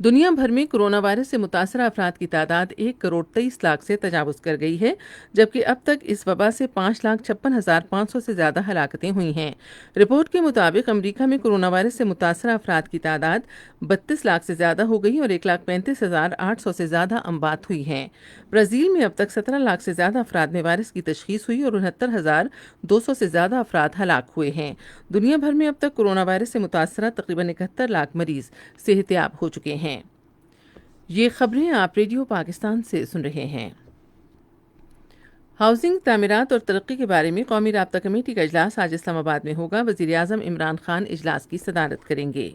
دنیا بھر میں کورونا وائرس سے متاثرہ افراد کی تعداد 1,23,00,000 سے تجاوز کر گئی ہے، جبکہ اب تک اس وبا سے 5,56,500 سے زیادہ ہلاکتیں ہوئی ہیں۔ رپورٹ کے مطابق امریکہ میں کورونا وائرس سے متاثرہ افراد کی تعداد 32 لاکھ سے زیادہ ہو گئی اور 1,35,800 سے زیادہ اموات ہوئی ہیں۔ برازیل میں اب تک 17 لاکھ سے زیادہ افراد میں وائرس کی تشخیص ہوئی اور 69,200 سے زیادہ افراد ہلاک ہوئے ہیں۔ دنیا بھر میں اب تک کورونا وائرس سے متاثرہ تقریباً 71 لاکھ مریض صحت یاب ہو چکے ہیں۔ یہ خبریں آپ ریڈیو پاکستان سے سن رہے ہیں۔ ہاؤسنگ، تعمیرات اور ترقی کے بارے میں قومی رابطہ کمیٹی کا اجلاس آج اسلام آباد میں ہوگا۔ وزیر اعظم عمران خان اجلاس کی صدارت کریں گے۔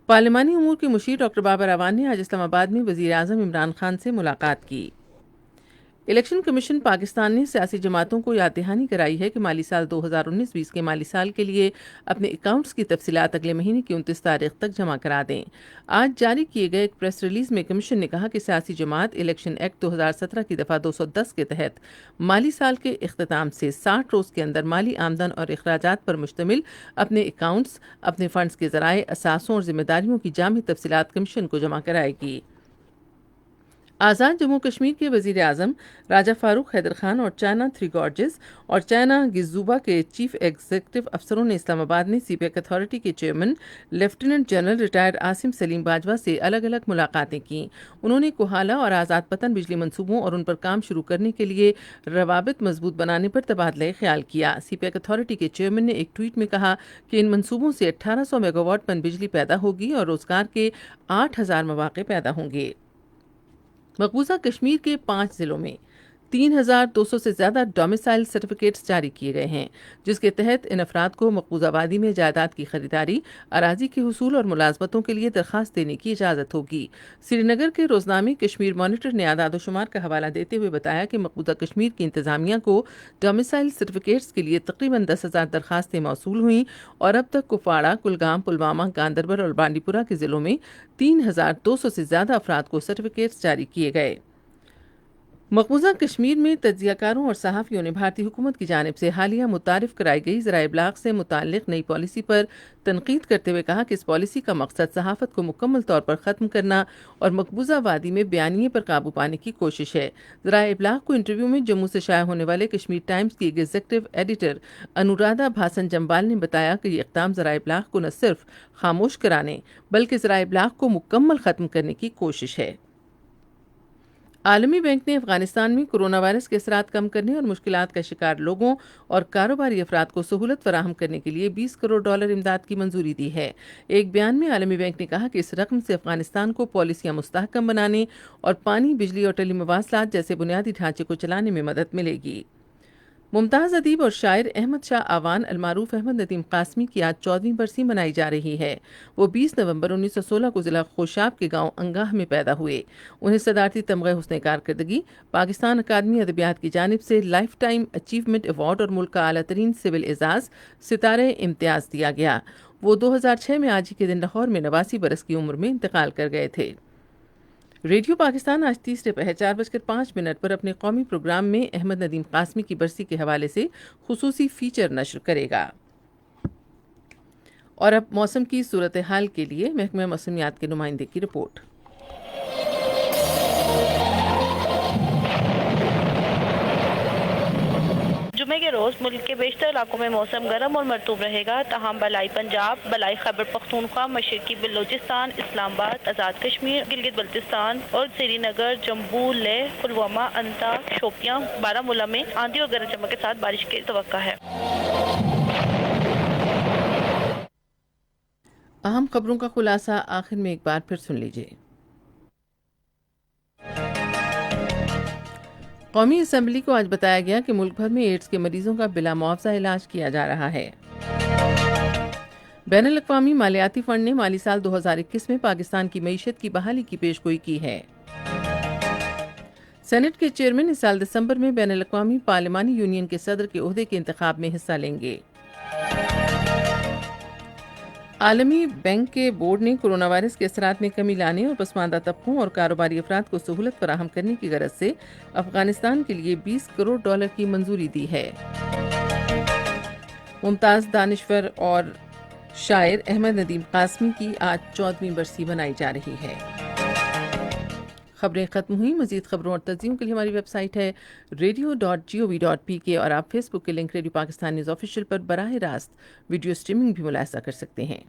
پارلیمانی امور کے مشیر ڈاکٹر بابر اعوان نے آج اسلام آباد میں وزیر اعظم عمران خان سے ملاقات کی۔ الیکشن کمیشن پاکستان نے سیاسی جماعتوں کو یاد دہانی کرائی ہے کہ مالی سال 2019-20 کے مالی سال کے لیے اپنے اکاؤنٹس کی تفصیلات اگلے مہینے کی 29 تاریخ تک جمع کرا دیں۔ آج جاری کیے گئے ایک پریس ریلیز میں کمیشن نے کہا کہ سیاسی جماعت الیکشن ایکٹ 2017 کی دفعہ 210 کے تحت مالی سال کے اختتام سے 60 روز کے اندر مالی آمدن اور اخراجات پر مشتمل اپنے اکاؤنٹس، اپنے فنڈز کے ذرائع، اثاثوں اور ذمہ داریوں کی جامع تفصیلات کمیشن کو جمع کرائے گی۔ آزاد جموں کشمیر کے وزیر اعظم راجہ فاروق حیدر خان اور چائنا تھری گارجز اور چائنا گزوبا کے چیف ایگزیکٹو افسروں نے اسلام آباد میں سی پیک اتھارٹی کے chairman lieutenant general retired Asim Saleem Bajwa سے الگ الگ ملاقاتیں کیں۔ انہوں نے کوہالہ اور آزاد پتن بجلی منصوبوں اور ان پر کام شروع کرنے کے لیے روابط مضبوط بنانے پر تبادلہ خیال کیا۔ سی پیک اتھارٹی کے چیئرمین نے ایک ٹویٹ میں کہا کہ ان منصوبوں سے 1800 میگا واٹ پن بجلی پیدا ہوگی اور روزگار کے 8000 مواقع پیدا ہوں گے۔ مقبوضہ کشمیر کے 5 ضلعوں میں 3,200 سے زیادہ ڈومیسائل سرٹیفکیٹس جاری کیے گئے ہیں، جس کے تحت ان افراد کو مقبوضہ وادی میں جائیداد کی خریداری، اراضی کے حصول اور ملازمتوں کے لیے درخواست دینے کی اجازت ہوگی۔ سری نگر کے روزنامے کشمیر مانیٹر نے اعداد و شمار کا حوالہ دیتے ہوئے بتایا کہ مقبوضہ کشمیر کی انتظامیہ کو ڈومیسائل سرٹیفکیٹس کے لیے تقریباً 10,000 درخواستیں موصول ہوئیں اور اب تک کپواڑہ، کلگام، پلوامہ، گاندربل اور بانڈی پورہ کے ضلعوں میں 3,200 سے زیادہ افراد کو سرٹیفکیٹس جاری کیے گئے۔ مقبوضہ کشمیر میں تجزیہ کاروں اور صحافیوں نے بھارتی حکومت کی جانب سے حالیہ متعارف کرائی گئی ذرائع ابلاغ سے متعلق نئی پالیسی پر تنقید کرتے ہوئے کہا کہ اس پالیسی کا مقصد صحافت کو مکمل طور پر ختم کرنا اور مقبوضہ وادی میں بیانیے پر قابو پانے کی کوشش ہے۔ ذرائع ابلاغ کو انٹرویو میں جموں سے شائع ہونے والے کشمیر ٹائمز کی ایگزیکٹو ایڈیٹر انورادھا بھاسن جمبال نے بتایا کہ یہ اقدام ذرائع ابلاغ کو نہ صرف خاموش کرانے بلکہ ذرائع ابلاغ کو مکمل ختم کرنے کی کوشش ہے۔ عالمی بینک نے افغانستان میں کورونا وائرس کے اثرات کم کرنے اور مشکلات کا شکار لوگوں اور کاروباری افراد کو سہولت فراہم کرنے کے لیے $20 کروڑ امداد کی منظوری دی ہے۔ ایک بیان میں عالمی بینک نے کہا کہ اس رقم سے افغانستان کو پالیسیاں مستحکم بنانے اور پانی، بجلی اور ٹیلی مواصلات جیسے بنیادی ڈھانچے کو چلانے میں مدد ملے گی۔ ممتاز ادیب اور شاعر احمد شاہ آوان المعروف احمد ندیم قاسمی کی آج 14ویں برسی منائی جا رہی ہے۔ وہ 20 نومبر 1916 کو ضلع خوشاب کے گاؤں انگاہ میں پیدا ہوئے۔ انہیں صدارتی تمغہ حسن کارکردگی، پاکستان اکادمی ادبیات کی جانب سے لائف ٹائم اچیومنٹ ایوارڈ اور ملک کا اعلیٰ ترین سول اعزاز ستارہ امتیاز دیا گیا۔ وہ 2006 میں آج ہی کے دن لاہور میں 89 برس کی عمر میں انتقال کر گئے تھے۔ ریڈیو پاکستان آج تیسرے پہر 4:05 پر اپنے قومی پروگرام میں احمد ندیم قاسمی کی برسی کے حوالے سے خصوصی فیچر نشر کرے گا۔ اور اب موسم کی صورتحال کے لیے محکمہ موسمیات کے نمائندے کی رپورٹ۔ جمعے کے روز ملک کے بیشتر علاقوں میں موسم گرم اور مرطوب رہے گا، تاہم بالائی پنجاب، بالائی خیبر پختونخوا، مشرقی بلوچستان، اسلام آباد، آزاد کشمیر، گلگت بلتستان اور سری نگر، جموں، لیہ، پلوامہ، انتا، شوپیاں، بارہ مولہ میں آندھی اور گرج چمک کے ساتھ بارش کی توقع ہے۔ اہم خبروں کا خلاصہ آخر میں ایک بار پھر سن لیجیے۔ قومی اسمبلی کو آج بتایا گیا کہ ملک بھر میں ایڈز کے مریضوں کا بلا معاوضہ علاج کیا جا رہا ہے۔ بین الاقوامی مالیاتی فنڈ نے مالی سال 2021 میں پاکستان کی معیشت کی بحالی کی پیشگوئی کی ہے۔ سینٹ کے چیئرمین اس سال دسمبر میں بین الاقوامی پارلیمانی یونین کے صدر کے عہدے کے انتخاب میں حصہ لیں گے۔ عالمی بینک کے بورڈ نے کورونا وائرس کے اثرات میں کمی لانے اور پسماندہ طبقوں اور کاروباری افراد کو سہولت فراہم کرنے کی غرض سے افغانستان کے لیے $20 کروڑ کی منظوری دی ہے۔ ممتاز دانشور اور شاعر احمد ندیم قاسمی کی آج 14ویں برسی منائی جا رہی ہے۔ خبریں ختم ہوئیں. مزید خبروں اور تجزیوں کے لیے ہماری ویب سائٹ ہے radio.gov.pk اور آپ فیس بک کے link radio Pakistan news official پر براہ راست ویڈیو اسٹریمنگ بھی ملاحظہ کر سکتے ہیں.